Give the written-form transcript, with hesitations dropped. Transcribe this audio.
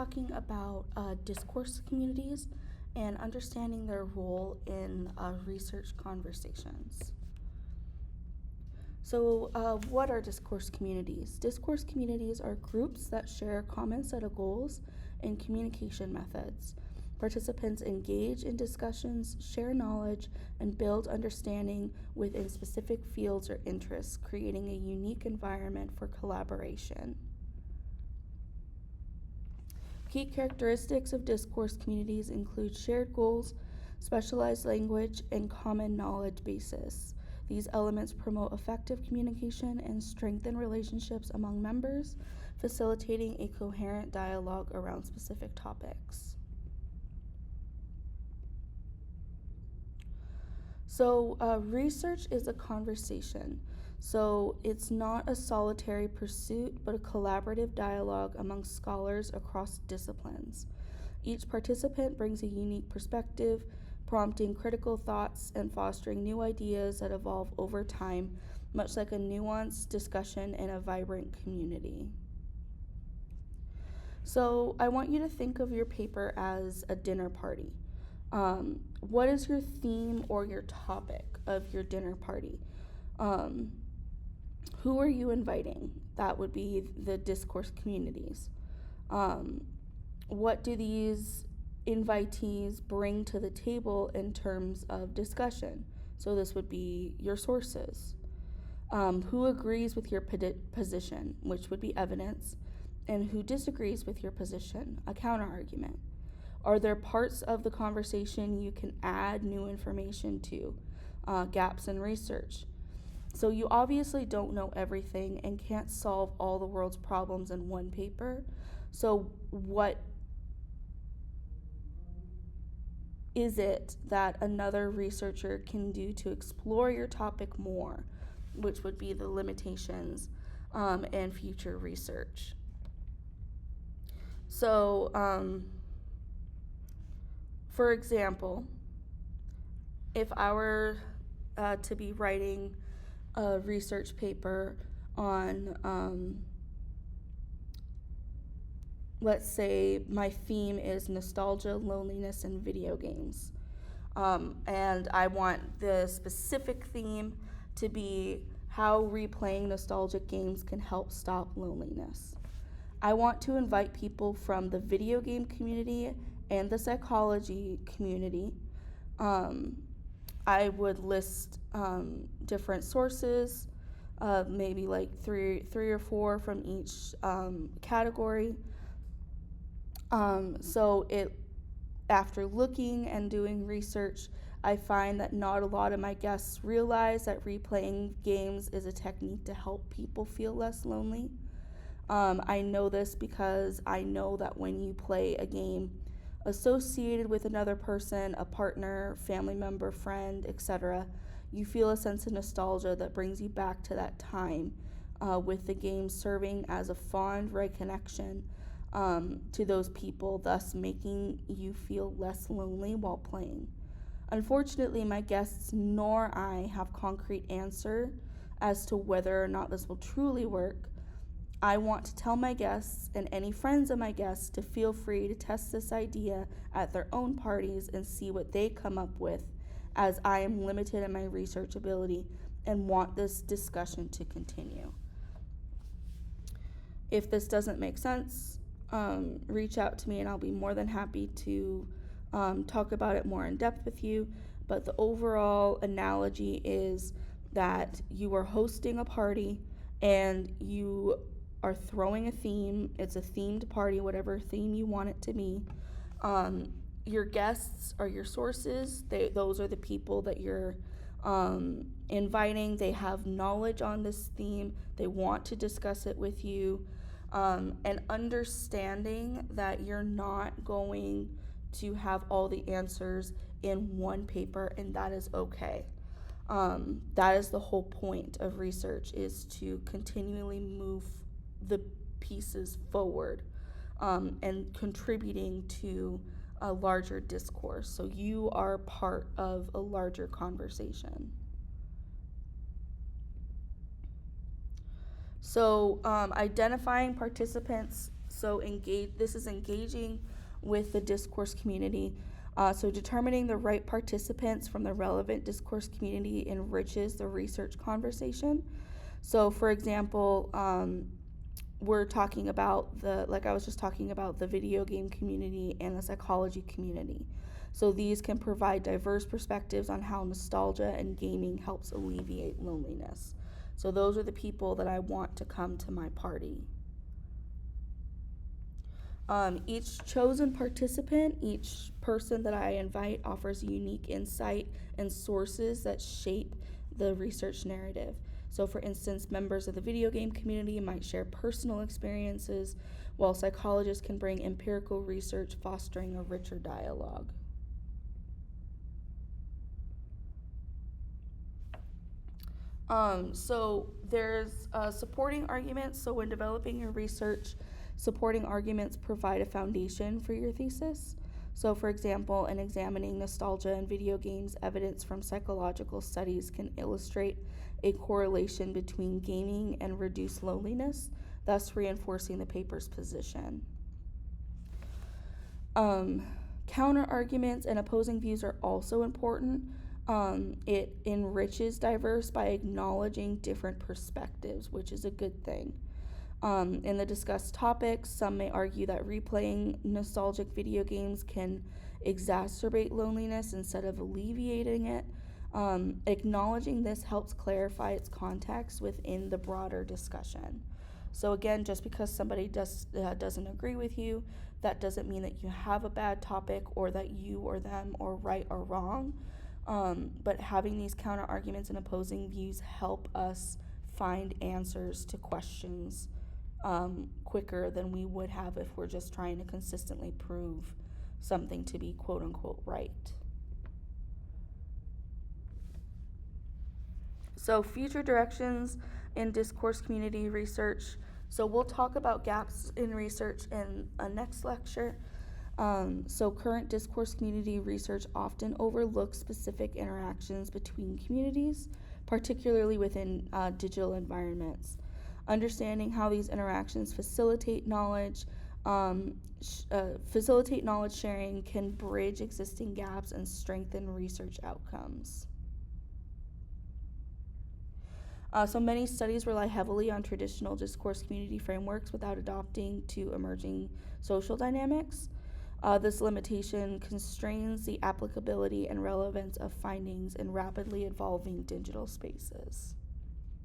talking about discourse communities and understanding their role in research conversations. So, what are discourse communities? Discourse communities are groups that share a common set of goals and communication methods. Participants engage in discussions, share knowledge, and build understanding within specific fields or interests, creating a unique environment for collaboration. Key characteristics of discourse communities include shared goals, specialized language, and common knowledge bases. These elements promote effective communication and strengthen relationships among members, facilitating a coherent dialogue around specific topics. So, research is a conversation. So, it's not a solitary pursuit, but a collaborative dialogue among scholars across disciplines. Each participant brings a unique perspective, prompting critical thoughts and fostering new ideas that evolve over time, much like a nuanced discussion in a vibrant community. So, I want you to think of your paper as a dinner party. What is your theme or your topic of your dinner party? Who are you inviting? That would be the discourse communities. What do these invitees bring to the table in terms of discussion? So this would be your sources. Who agrees with your position, which would be evidence, and who disagrees with your position, a counterargument. Are there parts of the conversation you can add new information to, gaps in research? So you obviously don't know everything and can't solve all the world's problems in one paper. So what is it that another researcher can do to explore your topic more, which would be the limitations and future research? So, for example, if I were to be writing a research paper on, let's say my theme is nostalgia, loneliness, and video games. And I want the specific theme to be how replaying nostalgic games can help stop loneliness. I want to invite people from the video game community and the psychology community. I would list different sources, maybe like three or four from each category. After looking and doing research, I find that not a lot of my guests realize that replaying games is a technique to help people feel less lonely. I know this because I know that when you play a game associated with another person, a partner, family member, friend, etc., you feel a sense of nostalgia that brings you back to that time, with the game serving as a fond reconnection to those people, thus making you feel less lonely while playing. Unfortunately, my guests nor I have concrete answer as to whether or not this will truly work. I want to tell my guests and any friends of my guests to feel free to test this idea at their own parties and see what they come up with, as I am limited in my research ability and want this discussion to continue. If this doesn't make sense, reach out to me and I'll be more than happy to talk about it more in depth with you. But the overall analogy is that you are hosting a party and you are throwing a theme. It's a themed party, whatever theme you want it to be. Your guests are your sources. Those are the people that you're inviting. They have knowledge on this theme. They want to discuss it with you. And understanding that you're not going to have all the answers in one paper, and that is okay. That is the whole point of research, is to continually move the pieces forward and contributing to a larger discourse. So you are part of a larger conversation. So identifying participants. So this is engaging with the discourse community. So determining the right participants from the relevant discourse community enriches the research conversation. So, for example, we're talking about like I was just talking about the video game community and the psychology community. So these can provide diverse perspectives on how nostalgia and gaming helps alleviate loneliness. So those are the people that I want to come to my party. Each chosen participant, each person that I invite offers unique insight and sources that shape the research narrative. So, for instance, members of the video game community might share personal experiences, while psychologists can bring empirical research, fostering a richer dialogue. So there's supporting arguments. So when developing your research, supporting arguments provide a foundation for your thesis. So, for example, in examining nostalgia in video games, evidence from psychological studies can illustrate a correlation between gaming and reduced loneliness, thus reinforcing the paper's position. Counter arguments and opposing views are also important. It enriches diverse by acknowledging different perspectives, which is a good thing. In the discussed topics, some may argue that replaying nostalgic video games can exacerbate loneliness instead of alleviating it. Acknowledging this helps clarify its context within the broader discussion. So again, just because somebody doesn't agree with you, that doesn't mean that you have a bad topic or that you or them are right or wrong. But having these counter arguments and opposing views help us find answers to questions quicker than we would have if we're just trying to consistently prove something to be quote unquote right. So, future directions in discourse community research. So, we'll talk about gaps in research in a next lecture. So, current discourse community research often overlooks specific interactions between communities, particularly within digital environments. Understanding how these interactions facilitate knowledge sharing can bridge existing gaps and strengthen research outcomes. So many studies rely heavily on traditional discourse community frameworks without adopting to emerging social dynamics. This limitation constrains the applicability and relevance of findings in rapidly evolving digital spaces.